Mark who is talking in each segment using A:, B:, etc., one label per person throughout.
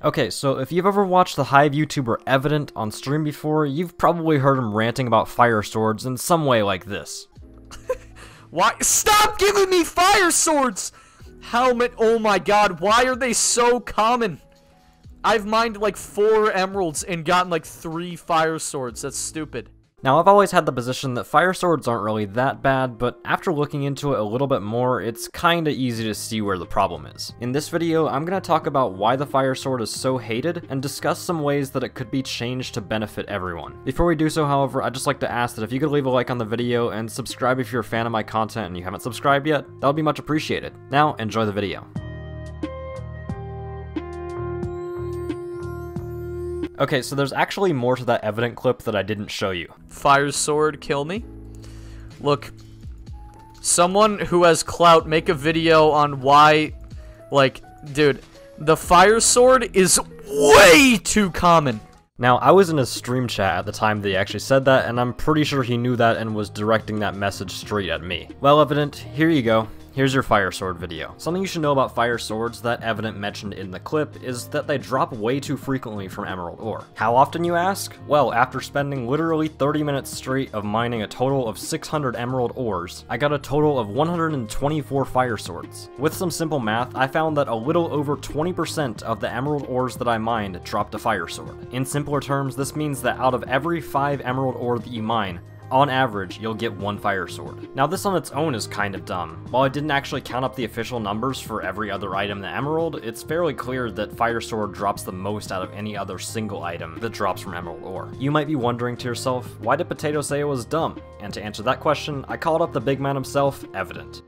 A: Okay, so if you've ever watched the Hive YouTuber Evident on stream before, you've probably heard him ranting about fire swords in some way like this.
B: Why? Stop giving me fire swords! Helmet, oh my god, why are they so common? I've mined like 4 emeralds and gotten like 3 fire swords. That's stupid.
A: Now, I've always had the position that fire swords aren't really that bad, but after looking into it a little bit more, it's kinda easy to see where the problem is. In this video, I'm gonna talk about why the fire sword is so hated, and discuss some ways that it could be changed to benefit everyone. Before we do so, however, I'd just like to ask that if you could leave a like on the video, and subscribe if you're a fan of my content and you haven't subscribed yet, that would be much appreciated. Now, enjoy the video. Okay, so there's actually more to that Evident clip that I didn't show you.
B: Fire sword, kill me. Look, someone who has clout, make a video on why, like, dude, the fire sword is way too common.
A: Now, I was in his stream chat at the time that he actually said that, and I'm pretty sure he knew that and was directing that message straight at me. Well, Evident, here you go. Here's your fire sword video. Something you should know about fire swords that Evident mentioned in the clip is that they drop way too frequently from emerald ore. How often, you ask? Well, after spending literally 30 minutes straight of mining a total of 600 emerald ores, I got a total of 124 fire swords. With some simple math, I found that a little over 20% of the emerald ores that I mined dropped a fire sword. In simpler terms, this means that out of every 5 emerald ore that you mine, on average, you'll get 1 fire sword. Now, this on its own is kind of dumb. While I didn't actually count up the official numbers for every other item in the emerald, it's fairly clear that fire sword drops the most out of any other single item that drops from emerald ore. You might be wondering to yourself, why did Potato say it was dumb? And to answer that question, I called up the big man himself, Evident.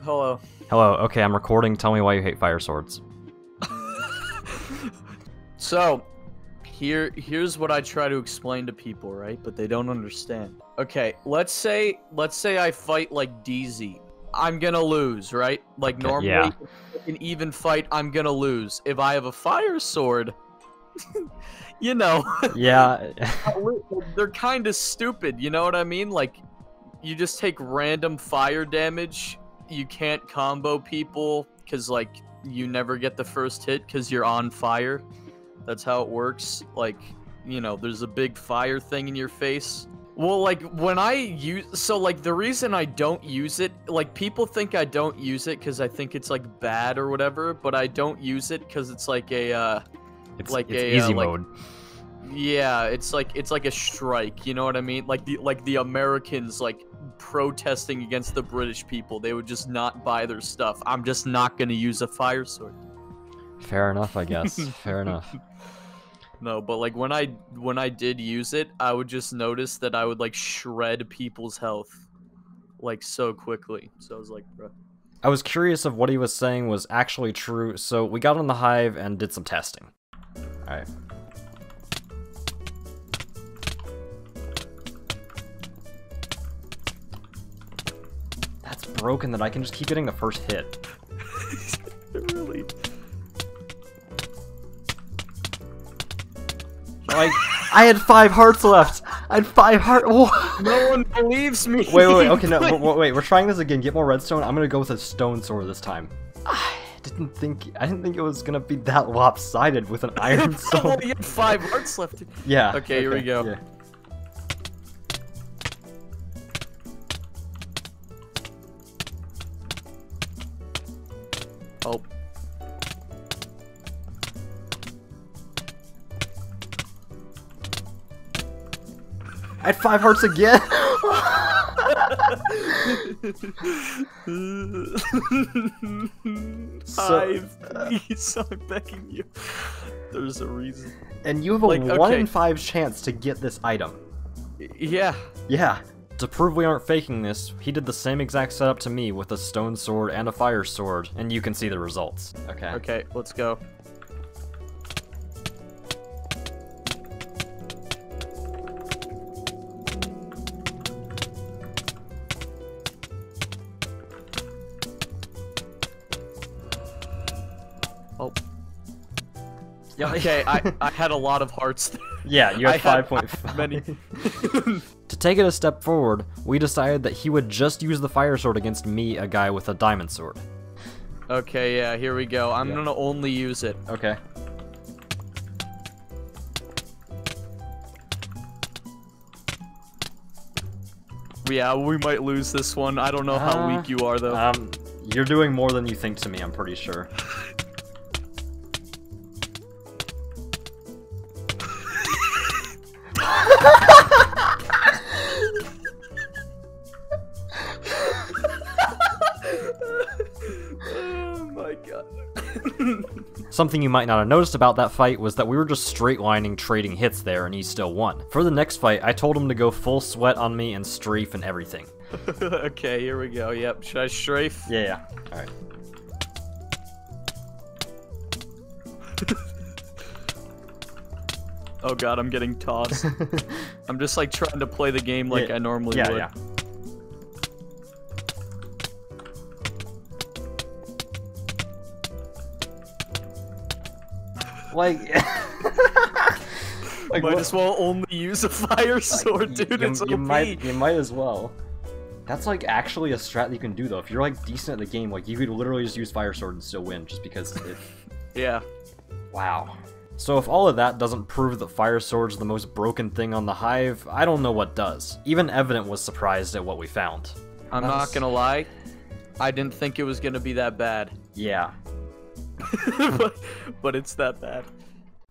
B: Hello.
A: Hello, okay, I'm recording. Tell me why you hate fire swords.
B: So, here's what I try to explain to people, right? But they don't understand. Okay, let's say I fight like DZ. I'm gonna lose, right? Like normally,
A: yeah.
B: in an even fight, I'm gonna lose. If I have a fire sword, you know.
A: Yeah.
B: They're kind of stupid, you know what I mean? Like, you just take random fire damage. You can't combo people, because, like, you never get the first hit because you're on fire. That's how it works. Like, you know, there's a big fire thing in your face. Well, like, when I use... So, like, the reason I don't use it... Like, people think I don't use it because I think it's, like, bad or whatever. But I don't use it because it's, like, a,
A: It's easy mode.
B: Yeah, it's like a strike, you know what I mean? Like the Americans, like, protesting against the British people. They would just not buy their stuff. I'm just not gonna use a fire sword.
A: Fair enough, I guess. Fair enough.
B: No, but like when I did use it, I would just notice that I would like shred people's health like so quickly. So I was like, bro.
A: I was curious if what he was saying was actually true, so we got on the Hive and did some testing. Alright. That's broken that I can just keep getting the first hit.
B: Really?
A: Like, I had 5 hearts left. I had 5 hearts.
B: No one believes me.
A: Wait. Okay, no. Wait. We're trying this again. Get more redstone. I'm gonna go with a stone sword this time. I didn't think it was gonna be that lopsided with an iron sword.
B: You had 5 hearts left.
A: Yeah.
B: Okay, here we go.
A: Yeah.
B: Oh.
A: I had 5 hearts again.
B: Please, I'm begging you. There's a reason.
A: And you have a 1 in 5 chance to get this item.
B: Yeah.
A: Yeah. To prove we aren't faking this, he did the same exact setup to me with a stone sword and a fire sword, and you can see the results. Okay.
B: Okay, let's go. Oh. Yeah. Okay, I had a lot of hearts there.
A: Yeah, you had 5.5.
B: Many.
A: To take it a step forward, we decided that he would just use the fire sword against me, a guy with a diamond sword.
B: Okay, yeah, here we go. I'm
A: Yeah.
B: gonna only use it.
A: Okay.
B: Yeah, we might lose this one. I don't know how weak you are, though.
A: You're doing more than you think to me, I'm pretty sure.
B: Oh my god.
A: Something you might not have noticed about that fight was that we were just straight lining trading hits there and he still won. For the next fight, I told him to go full sweat on me and strafe and everything.
B: Okay, here we go. Yep, should I strafe?
A: Yeah. Alright.
B: Oh god, I'm getting tossed. I'm just like trying to play the game like I normally would.
A: Yeah. Like,
B: Might as well only use a fire sword, dude. It's OP.
A: you might as well. That's like actually a strat that you can do though. If you're like decent at the game, like you could literally just use fire sword and still win, just because it.
B: Yeah.
A: Wow. So if all of that doesn't prove that fire sword's the most broken thing on the Hive, I don't know what does. Even Evident was surprised at what we found.
B: I'm not gonna lie, I didn't think it was gonna be that bad.
A: Yeah.
B: but it's that bad.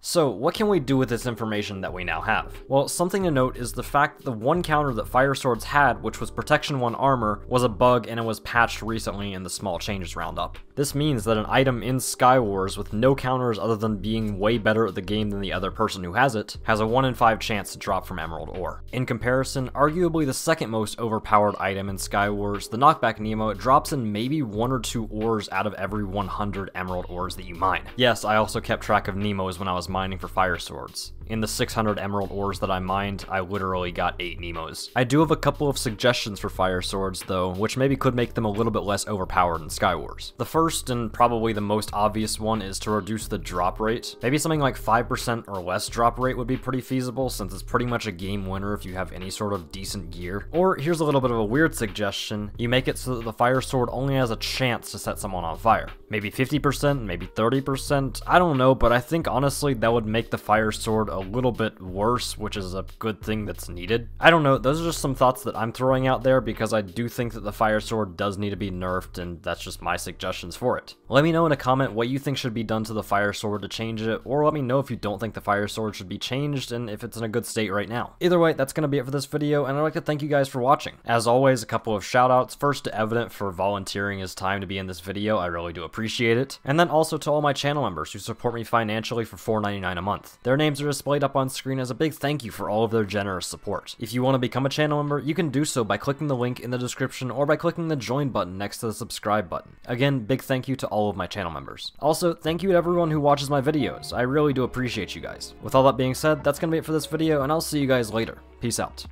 A: So, what can we do with this information that we now have? Well, something to note is the fact that the one counter that Fire Swords had, which was Protection 1 armor, was a bug and it was patched recently in the Small Changes roundup. This means that an item in Skywars with no counters other than being way better at the game than the other person who has it, has a 1 in 5 chance to drop from Emerald Ore. In comparison, arguably the second most overpowered item in Skywars, the Knockback Nemo, drops in maybe 1 or 2 ores out of every 100 Emerald Ores that you mine. Yes, I also kept track of Nemos when I was mining for fire swords. In the 600 emerald ores that I mined, I literally got 8 Nemos. I do have a couple of suggestions for fire swords though, which maybe could make them a little bit less overpowered in Skywars. The first and probably the most obvious one is to reduce the drop rate. Maybe something like 5% or less drop rate would be pretty feasible, since it's pretty much a game winner if you have any sort of decent gear. Or here's a little bit of a weird suggestion, you make it so that the fire sword only has a chance to set someone on fire. Maybe 50%, maybe 30%, I don't know, but I think honestly that would make the fire sword a little bit worse, which is a good thing that's needed. I don't know, those are just some thoughts that I'm throwing out there because I do think that the fire sword does need to be nerfed, and that's just my suggestions for it. Let me know in a comment what you think should be done to the fire sword to change it, or let me know if you don't think the fire sword should be changed and if it's in a good state right now. Either way, that's gonna be it for this video, and I'd like to thank you guys for watching. As always, a couple of shoutouts. First to Evident for volunteering his time to be in this video, I really do appreciate it. And then also to all my channel members who support me financially for $4.99 a month. Their names are displayed up on screen as a big thank you for all of their generous support. If you want to become a channel member, you can do so by clicking the link in the description or by clicking the join button next to the subscribe button. Again, big thank you to all of my channel members. Also, thank you to everyone who watches my videos. I really do appreciate you guys. With all that being said, that's gonna be it for this video, and I'll see you guys later. Peace out.